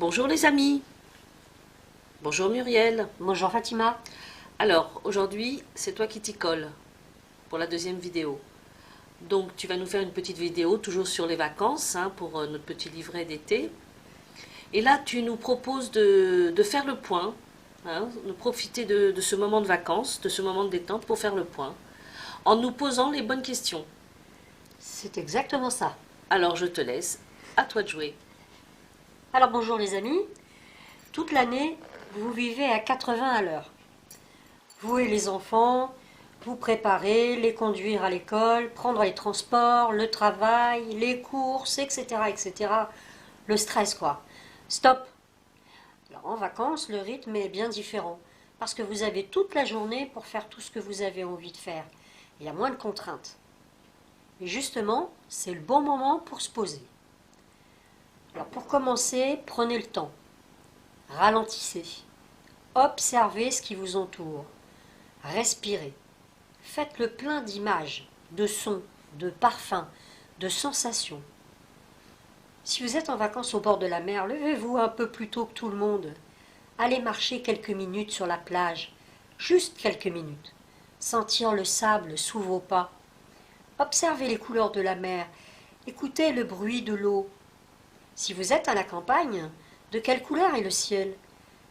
Bonjour les amis, bonjour Muriel. Bonjour Fatima. Alors aujourd'hui c'est toi qui t'y colle pour la deuxième vidéo. Donc tu vas nous faire une petite vidéo toujours sur les vacances pour notre petit livret d'été. Et là tu nous proposes de faire le point, de profiter de ce moment de vacances, de ce moment de détente pour faire le point, en nous posant les bonnes questions. C'est exactement ça. Alors je te laisse, à toi de jouer. Alors bonjour les amis. Toute l'année, vous vivez à 80 à l'heure. Vous et les enfants, vous préparez, les conduire à l'école, prendre les transports, le travail, les courses, etc., etc. Le stress quoi. Stop. Alors en vacances, le rythme est bien différent. Parce que vous avez toute la journée pour faire tout ce que vous avez envie de faire. Il y a moins de contraintes. Et justement, c'est le bon moment pour se poser. Alors pour commencer, prenez le temps. Ralentissez. Observez ce qui vous entoure. Respirez. Faites le plein d'images, de sons, de parfums, de sensations. Si vous êtes en vacances au bord de la mer, levez-vous un peu plus tôt que tout le monde. Allez marcher quelques minutes sur la plage, juste quelques minutes. Sentir le sable sous vos pas. Observez les couleurs de la mer. Écoutez le bruit de l'eau. Si vous êtes à la campagne, de quelle couleur est le ciel?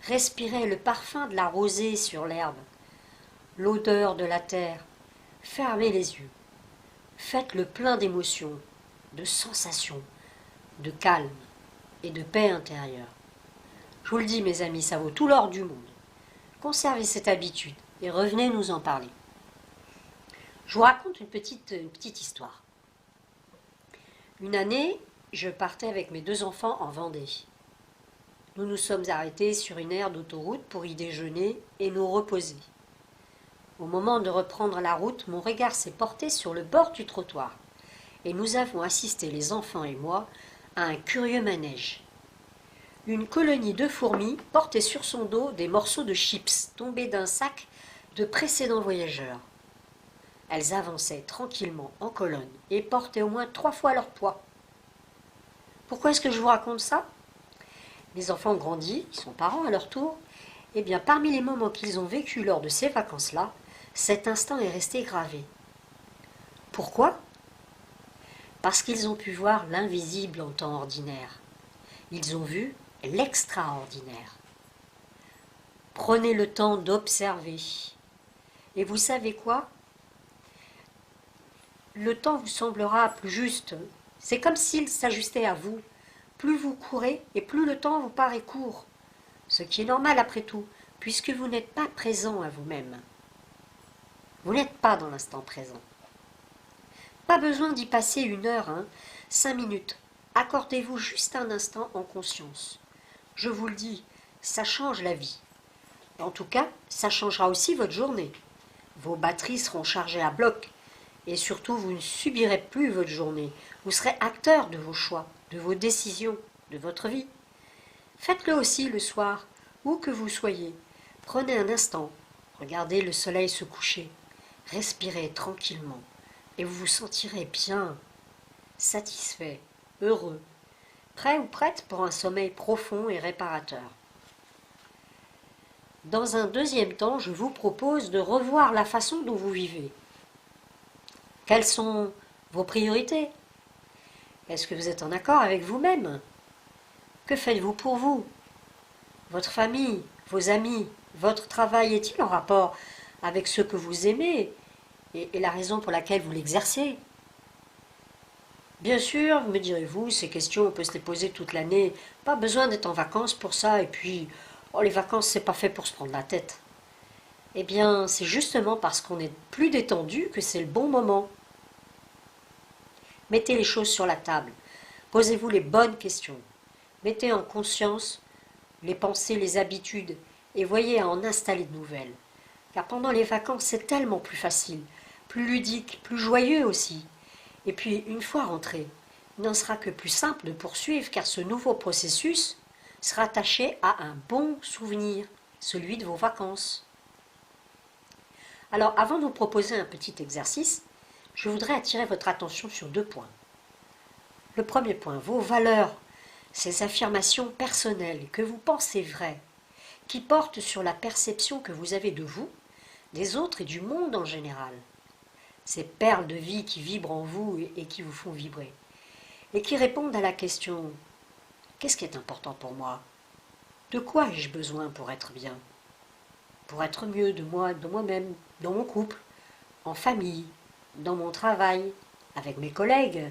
Respirez le parfum de la rosée sur l'herbe, l'odeur de la terre. Fermez les yeux. Faites le plein d'émotions, de sensations, de calme et de paix intérieure. Je vous le dis mes amis, ça vaut tout l'or du monde. Conservez cette habitude et revenez nous en parler. Je vous raconte une petite histoire. Une année, je partais avec mes 2 enfants en Vendée. Nous nous sommes arrêtés sur une aire d'autoroute pour y déjeuner et nous reposer. Au moment de reprendre la route, mon regard s'est porté sur le bord du trottoir et nous avons assisté, les enfants et moi, à un curieux manège. Une colonie de fourmis portait sur son dos des morceaux de chips tombés d'un sac de précédents voyageurs. Elles avançaient tranquillement en colonne et portaient au moins 3 fois leur poids. Pourquoi est-ce que je vous raconte ça? Les enfants ont grandi, ils sont parents à leur tour. Eh bien, parmi les moments qu'ils ont vécus lors de ces vacances-là, cet instant est resté gravé. Pourquoi? Parce qu'ils ont pu voir l'invisible en temps ordinaire. Ils ont vu l'extraordinaire. Prenez le temps d'observer. Et vous savez quoi? Le temps vous semblera plus juste. C'est comme s'il s'ajustait à vous. Plus vous courez et plus le temps vous paraît court. Ce qui est normal après tout, puisque vous n'êtes pas présent à vous-même. Vous n'êtes pas dans l'instant présent. Pas besoin d'y passer 1 heure, 5 minutes. Accordez-vous juste un instant en conscience. Je vous le dis, ça change la vie. En tout cas, ça changera aussi votre journée. Vos batteries seront chargées à bloc. Et surtout, vous ne subirez plus votre journée. Vous serez acteur de vos choix, de vos décisions, de votre vie. Faites-le aussi le soir, où que vous soyez. Prenez un instant, regardez le soleil se coucher, respirez tranquillement, et vous vous sentirez bien, satisfait, heureux, prêt ou prête pour un sommeil profond et réparateur. Dans un deuxième temps, je vous propose de revoir la façon dont vous vivez. Quelles sont vos priorités? Est-ce que vous êtes en accord avec vous-même? Que faites-vous pour vous? Votre famille, vos amis, votre travail est-il en rapport avec ce que vous aimez et la raison pour laquelle vous l'exercez? Bien sûr, me direz-vous, ces questions, on peut se les poser toute l'année. Pas besoin d'être en vacances pour ça. Et puis, les vacances, c'est pas fait pour se prendre la tête. Eh bien, c'est justement parce qu'on est plus détendu que c'est le bon moment. Mettez les choses sur la table. Posez-vous les bonnes questions. Mettez en conscience les pensées, les habitudes et voyez à en installer de nouvelles. Car pendant les vacances, c'est tellement plus facile, plus ludique, plus joyeux aussi. Et puis, une fois rentré, il n'en sera que plus simple de poursuivre car ce nouveau processus sera attaché à un bon souvenir, celui de vos vacances. Alors, avant de vous proposer un petit exercice, je voudrais attirer votre attention sur 2 points. Le premier point, vos valeurs. Ces affirmations personnelles que vous pensez vraies, qui portent sur la perception que vous avez de vous, des autres et du monde en général. Ces perles de vie qui vibrent en vous et qui vous font vibrer. Et qui répondent à la question « Qu'est-ce qui est important pour moi? De quoi ai-je besoin pour être bien? Pour être mieux de moi-même, dans mon couple, en famille, dans mon travail, avec mes collègues,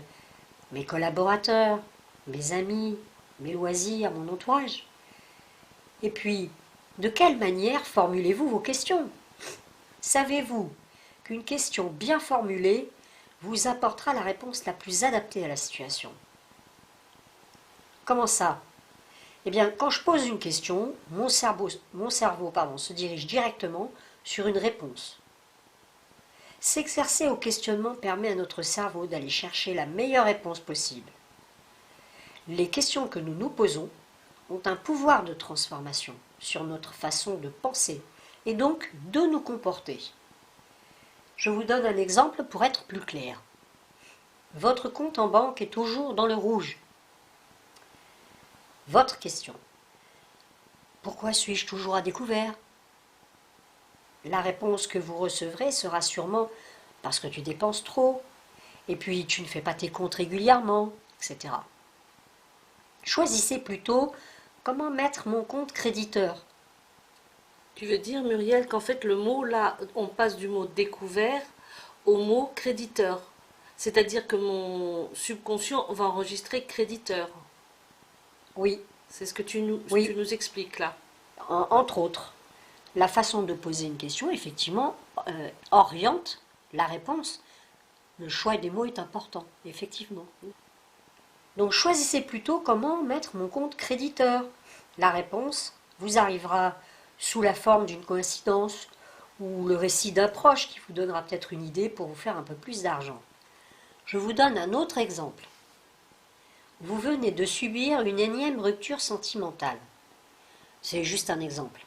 mes collaborateurs, mes amis, mes loisirs, mon entourage. Et puis, de quelle manière formulez-vous vos questions? Savez-vous qu'une question bien formulée vous apportera la réponse la plus adaptée à la situation? Comment ça? Eh bien, quand je pose une question, mon cerveau se dirige directement sur une réponse. S'exercer au questionnement permet à notre cerveau d'aller chercher la meilleure réponse possible. Les questions que nous nous posons ont un pouvoir de transformation sur notre façon de penser et donc de nous comporter. Je vous donne un exemple pour être plus clair. Votre compte en banque est toujours dans le rouge. Votre question. Pourquoi suis-je toujours à découvert? La réponse que vous recevrez sera sûrement parce que tu dépenses trop, et puis tu ne fais pas tes comptes régulièrement, etc. Choisissez plutôt comment mettre mon compte créditeur. Tu veux dire, Muriel, qu'en fait, le mot, là, on passe du mot découvert au mot créditeur. C'est-à-dire que mon subconscient va enregistrer créditeur. Oui, C'est ce que tu nous expliques là. entre autres, la façon de poser une question, effectivement, oriente la réponse. Le choix des mots est important, effectivement. Donc choisissez plutôt comment mettre mon compte créditeur. La réponse vous arrivera sous la forme d'une coïncidence ou le récit d'un proche qui vous donnera peut-être une idée pour vous faire un peu plus d'argent. Je vous donne un autre exemple. Vous venez de subir une énième rupture sentimentale. C'est juste un exemple.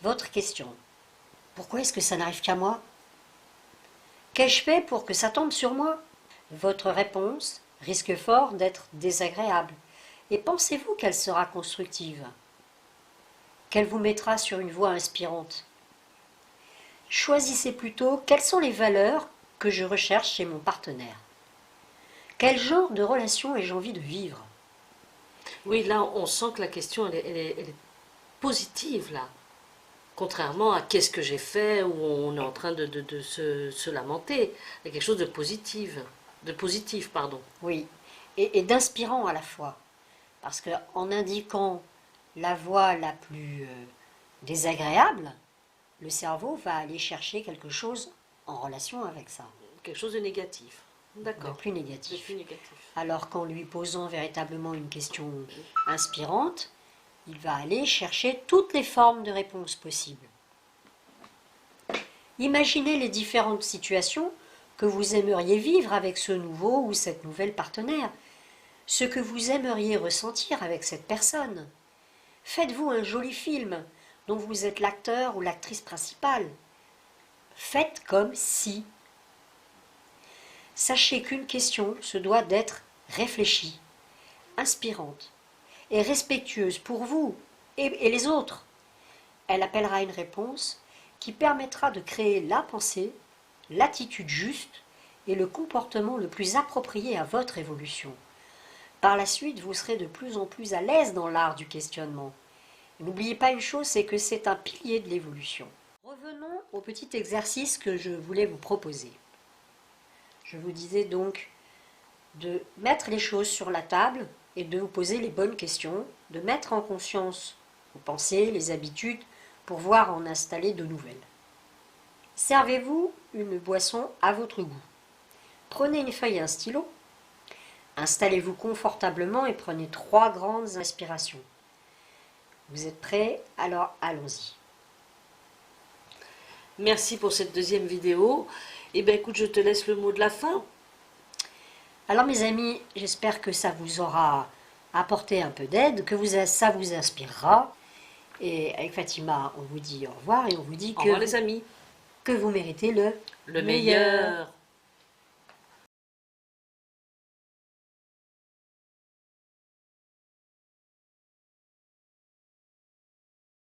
Votre question. Pourquoi est-ce que ça n'arrive qu'à moi? Qu'ai-je fait pour que ça tombe sur moi? Votre réponse risque fort d'être désagréable. Et pensez-vous qu'elle sera constructive? Qu'elle vous mettra sur une voie inspirante? Choisissez plutôt quelles sont les valeurs que je recherche chez mon partenaire. Quel genre de relation ai-je envie de vivre? Oui, là, on sent que la question, elle est positive, là. Contrairement à qu'est-ce que j'ai fait, où on est en train de se lamenter. Il y a quelque chose de positif, pardon. Oui, et d'inspirant à la fois. Parce qu'en indiquant la voie la plus désagréable, le cerveau va aller chercher quelque chose en relation avec ça. Quelque chose de négatif. D'accord. De plus négatif. De plus négatif. Alors qu'en lui posant véritablement une question inspirante, il va aller chercher toutes les formes de réponses possibles. Imaginez les différentes situations que vous aimeriez vivre avec ce nouveau ou cette nouvelle partenaire, ce que vous aimeriez ressentir avec cette personne. Faites-vous un joli film dont vous êtes l'acteur ou l'actrice principale. Faites comme si. Sachez qu'une question se doit d'être réfléchie, inspirante et respectueuse pour vous et les autres. Elle appellera une réponse qui permettra de créer la pensée, l'attitude juste et le comportement le plus approprié à votre évolution. Par la suite, vous serez de plus en plus à l'aise dans l'art du questionnement. N'oubliez pas une chose, c'est que c'est un pilier de l'évolution. Revenons au petit exercice que je voulais vous proposer. Je vous disais donc de mettre les choses sur la table et de vous poser les bonnes questions, de mettre en conscience vos pensées, les habitudes, pour voir en installer de nouvelles. Servez-vous une boisson à votre goût. Prenez une feuille et un stylo. Installez-vous confortablement et prenez 3 grandes inspirations. Vous êtes prêts? Alors allons-y. Merci pour cette deuxième vidéo. Eh bien écoute, je te laisse le mot de la fin. Alors mes amis, j'espère que ça vous aura apporté un peu d'aide, que ça vous inspirera. Et avec Fatima, on vous dit au revoir et on vous dit Au revoir les amis. que vous méritez le meilleur.